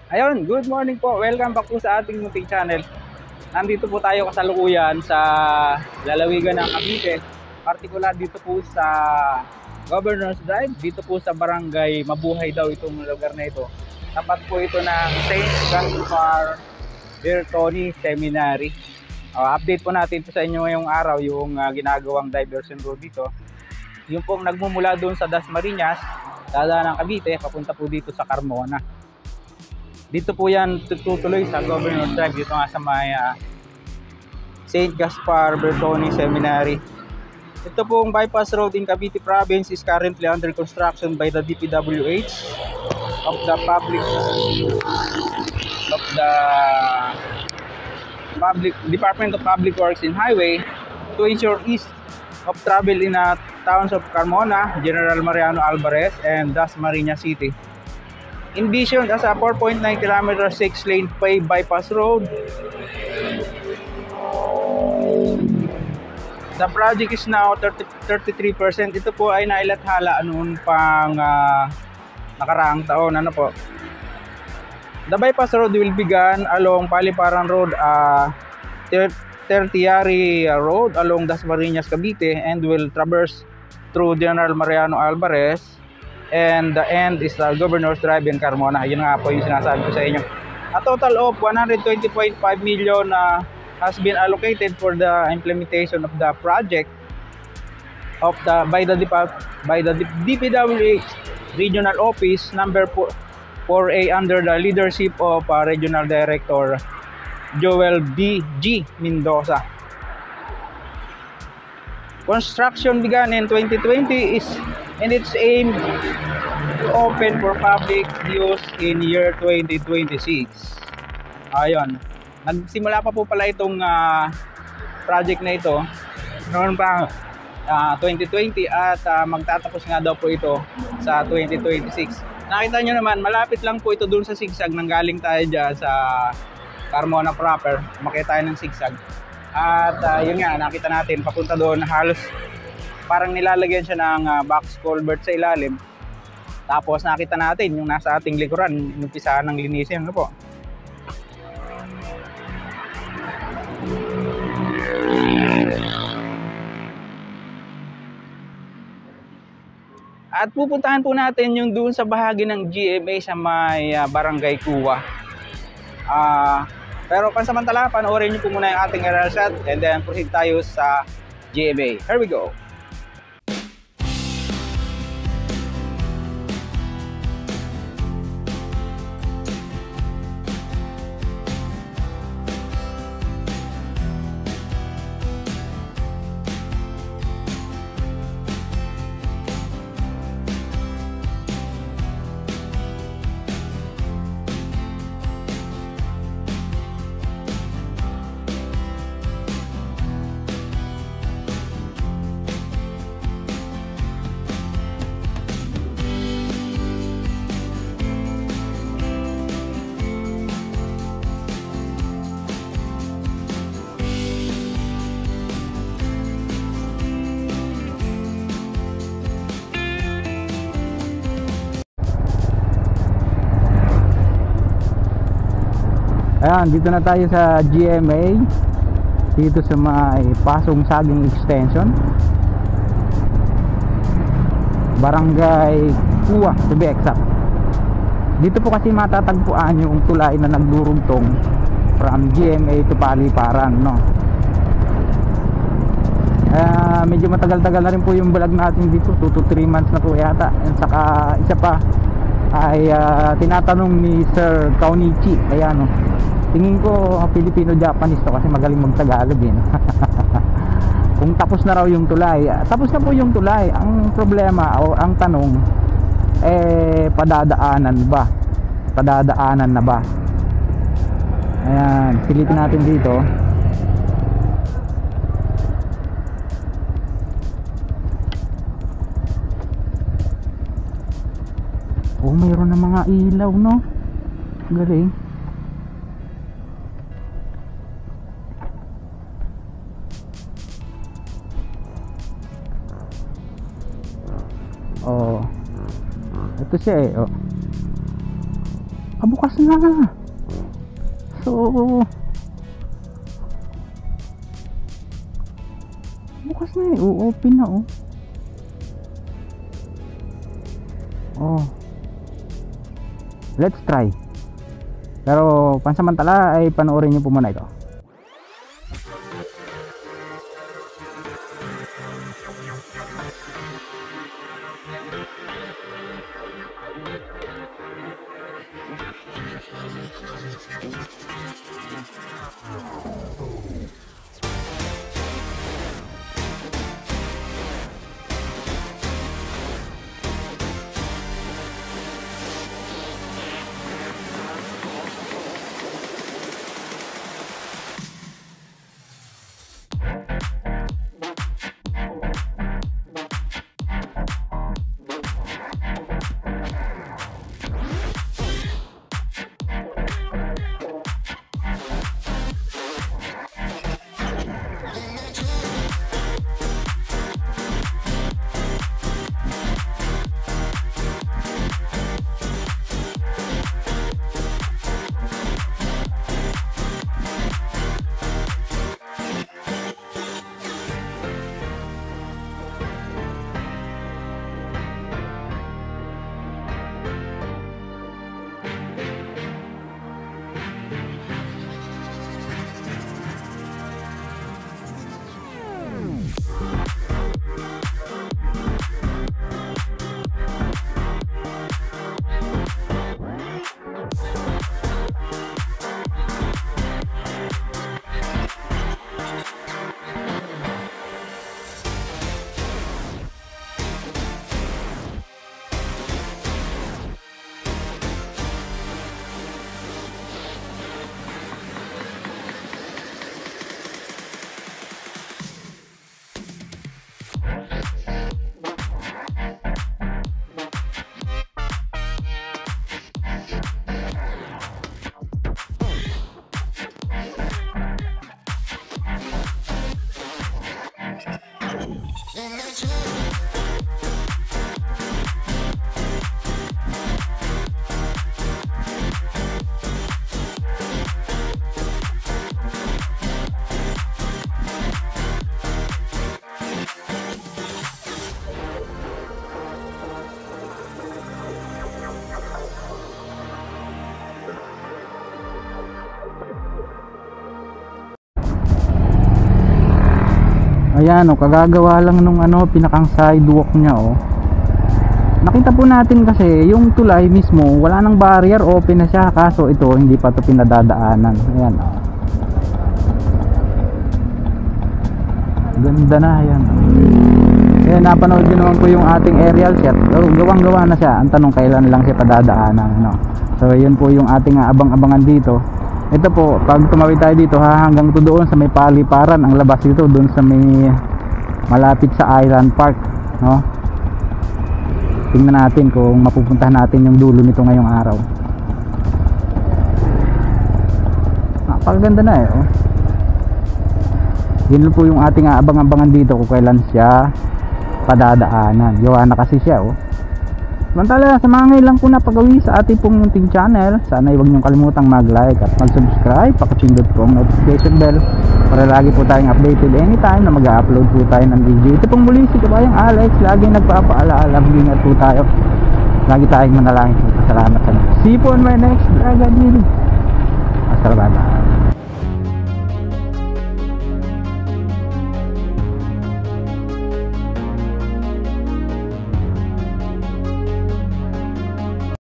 Ayun, good morning po. Welcome back po sa ating munting channel. Nandito po tayo kasalukuyan sa lalawigan ng Cavite. Partikular dito po sa Governor's Drive. Dito po sa barangay Mabuhay daw itong lugar na ito. Tapat po ito ng St. Gaspar Bertoni Seminary. Update po natin po sa inyo ngayong araw yung ginagawang diversion road dito. Yung pong nagmumula doon sa Dasmariñas, dada ng Cavite, papunta po dito sa Carmona. Dito po yan tutuloy sa Governor's Drive, dito nga sa may St. Gaspar Bertoni Seminary. Ito pong bypass road in Cavite Province is currently under construction by the DPWH of the Department of Public Works and Highway to ensure ease of travel in towns of Carmona, General Mariano Alvarez, and Dasmariñas City. Envisioned as a 4.9 km 6-lane paved bypass road, the project is now 33%. Ito po ay nailathala noon pang nakaraang taon. Ano po? The bypass road will begin along Paliparan Road, Tertiary Road along Dasmariñas, Cavite, and will traverse through General Mariano Alvarez, and the end is the Governor's Drive in Carmona. Yun nga po yung sinasabi ko sa inyo. A total of 120.5 million has been allocated for the implementation of the project by the DPWH Regional Office number 4A under the leadership of Regional Director Joel B.G. Mendoza. Construction began in 2020 and its aim to open for public use in year 2026. Ayun. Nagsimula pa po pala itong project na ito noon pa 2020 at magtatapos nga daw po ito sa 2026. Nakita nyo naman, malapit lang po ito dun sa sigsag nang galing tayo dyan sa Carmona proper. Makita tayo ng sigsag. At yun nga, nakita natin papunta doon, halos parang nilalagyan siya ng box culvert sa ilalim. Tapos nakita natin yung nasa ating likuran, inumpisahan ng linisin. Ano po? At pupuntahan po natin yung doon sa bahagi ng GMA sa may Barangay Kuwa. Pero pansamantala, panoorin nyo po muna yung ating aerial shot and then proceed tayo sa GMA. Here we go! Ayan, dito na tayo sa GMA, dito sa may Pasong Saging Extension, Barangay Kuwa to be exact. Dito po kasi matatagpuan yung tulay na nagdurugtong from GMA to Paliparan, no? Medyo matagal-tagal na rin po yung vlog natin dito, 2 to 3 months na po yata. At saka isa pa ay tinatanong ni Sir Kaunichi, ayan, no? Tingin ko Filipino-Japanese to kasi magaling mag-Tagalog eh. Kung tapos na raw yung tulay, tapos na po yung tulay. Ang problema o ang tanong, padadaanan ba? Padadaanan na ba? Ayan, silipin natin dito. Oh, mayroon na mga ilaw, no? Galing. Oh, ito siya eh. Oh. bukas na. So bukas na eh, open na oh. Oh, let's try. Pero pansamantala ay panoorin nyo po muna ito. Ayan o, kagagawa lang nung pinakang sidewalk nya o. Nakita po natin kasi yung tulay mismo wala nang barrier, open na siya, kaso ito hindi pa ito pinadadaanan. Ayan o, ganda na yan. Ayan, napanood din naman po yung ating aerial shot. Gawang gawa na siya, ang tanong kailan lang siya padadaanan, no? So yun po yung ating abang-abangan dito. Ito po, pag tumawid tayo dito hanggang to doon sa may paliparan, ang labas dito doon sa may malapit sa Island Park, no? Tingnan natin kung mapupuntahan natin yung dulo nito ngayong araw. Napakaganda na eh, oh. Yun po yung ating abang-abangan dito kung kailan siya padadaanan. Gawa na kasi siya, oh. Samantala, sa mga ngayon lang po na pag-uwi sa ating pong munting channel, sana huwag niyong kalimutang mag-like at mag-subscribe, pakipindot po ang notification bell para lagi po tayong updated anytime na mag-upload po tayo ng video. Ito pong muli si Kabayang Alex, laging nagpapaalaala, mag-ingat po tayo, lagi tayong manalangin. Salamat sa inyo. See you po on my next vlog. Hasta la bye.